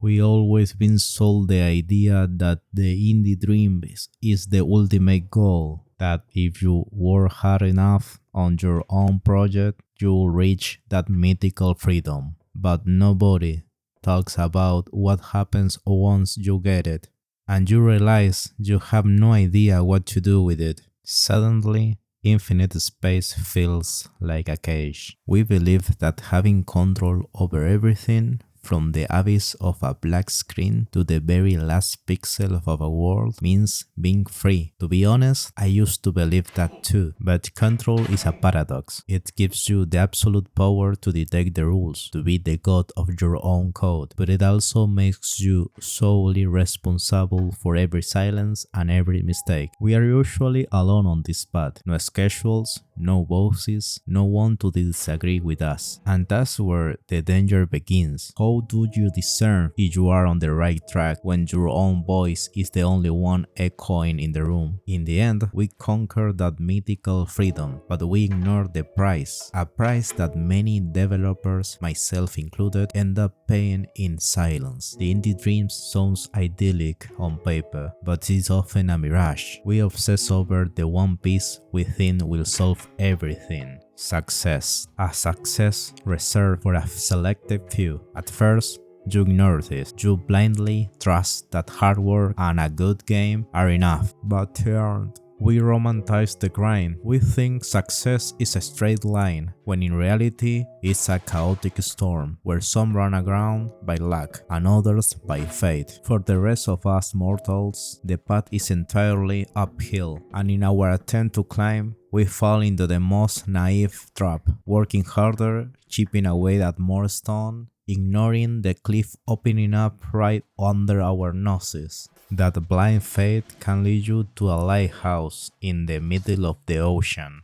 We always been sold the idea that the indie dream is the ultimate goal, that if you work hard enough on your own project, you'll reach that mythical freedom. But nobody talks about what happens once you get it, and you realize you have no idea what to do with it. Suddenly, infinite space feels like a cage. We believe that having control over everything, from the abyss of a black screen to the very last pixel of a world, means being free. To be honest, I used to believe that too, but control is a paradox. It gives you the absolute power to detect the rules, to be the god of your own code, but it also makes you solely responsible for every silence and every mistake. We are usually alone on this path. No schedules, no bosses, no one to disagree with us. And that's where the danger begins. How do you discern if you are on the right track when your own voice is the only one echoing in the room? In the end, we conquer that mythical freedom, but we ignore the price. A price that many developers, myself included, end up paying in silence. The indie dream sounds idyllic on paper, but it's often a mirage. We obsess over the one piece we think will solve everything. Success. A success reserved for a selected few. At first, you ignore this. You blindly trust that hard work and a good game are enough, but they aren't. We romanticize the grind. We think success is a straight line, when in reality it's a chaotic storm, where some run aground by luck and others by fate. For the rest of us mortals, the path is entirely uphill, and in our attempt to climb, we fall into the most naive trap, working harder, chipping away at more stone, ignoring the cliff opening up right under our noses. That blind faith can lead you to a lighthouse in the middle of the ocean,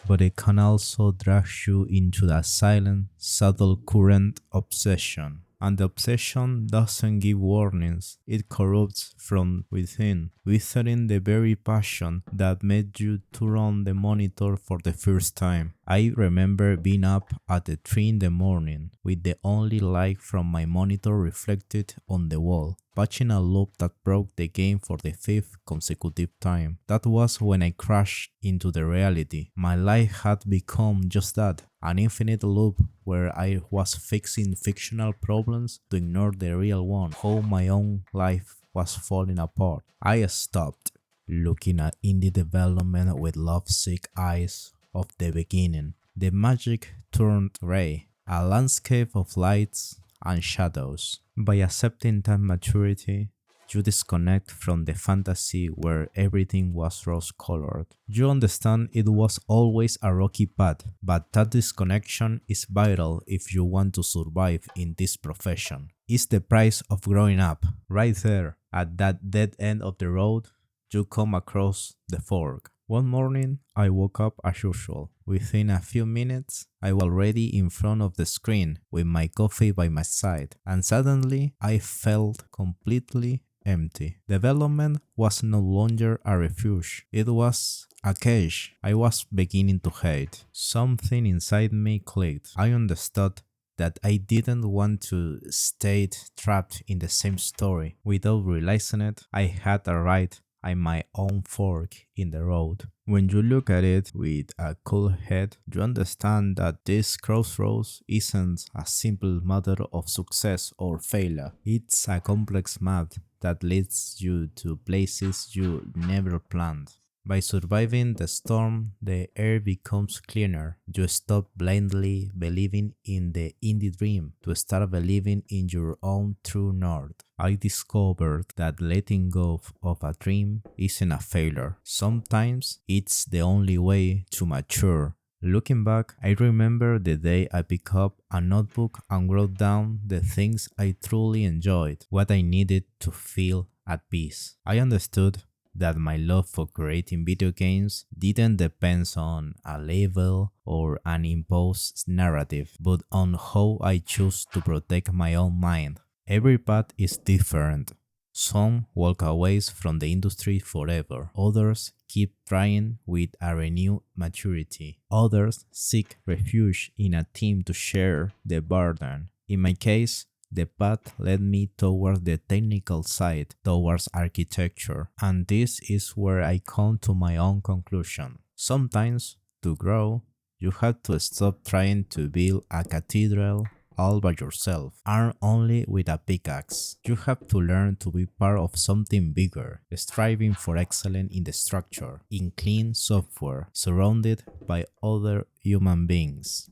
but it can also drag you into a silent, subtle current obsession. And the obsession doesn't give warnings, it corrupts from within, withering the very passion that made you turn on the monitor for the first time. I remember being up at 3 in the morning, with the only light from my monitor reflected on the wall, watching a loop that broke the game for the 5th consecutive time. That was when I crashed into the reality. My life had become just that, an infinite loop where I was fixing fictional problems to ignore the real one, how my own life was falling apart. I stopped looking at indie development with lovesick eyes of the beginning. The magic turned gray, a landscape of lights and shadows. By accepting that maturity, you disconnect from the fantasy where everything was rose-colored. You understand it was always a rocky path, but that disconnection is vital if you want to survive in this profession. It's the price of growing up. Right there, at that dead end of the road, you come across the fork. One morning, I woke up as usual. Within a few minutes, I was already in front of the screen with my coffee by my side, and suddenly I felt completely empty. Development was no longer a refuge, it was a cage I was beginning to hate. Something inside me clicked. I understood that I didn't want to stay trapped in the same story. Without realizing it, I had arrived at my own fork in the road. When you look at it with a cool head, you understand that this crossroads isn't a simple matter of success or failure. It's a complex map that leads you to places you never planned. By surviving the storm, the air becomes cleaner. You stop blindly believing in the indie dream to start believing in your own true north. I discovered that letting go of a dream isn't a failure. Sometimes it's the only way to mature. Looking back, I remember the day I picked up a notebook and wrote down the things I truly enjoyed, what I needed to feel at peace. I understood that my love for creating video games didn't depend on a label or an imposed narrative, but on how I choose to protect my own mind. Every path is different. Some walk away from the industry forever. Others keep trying with a renewed maturity. Others seek refuge in a team to share the burden. In my case, the path led me towards the technical side, towards architecture, and this is where I come to my own conclusion. Sometimes, to grow, you have to stop trying to build a cathedral all by yourself, armed only with a pickaxe. You have to learn to be part of something bigger, striving for excellence in the structure, in clean software, surrounded by other human beings.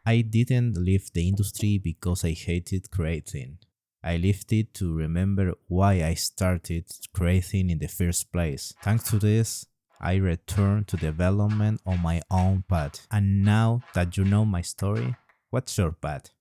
I didn't leave the industry because I hated creating. I left it to remember why I started creating in the first place. Thanks to this, I returned to development on my own path. And now that you know my story, what's your path?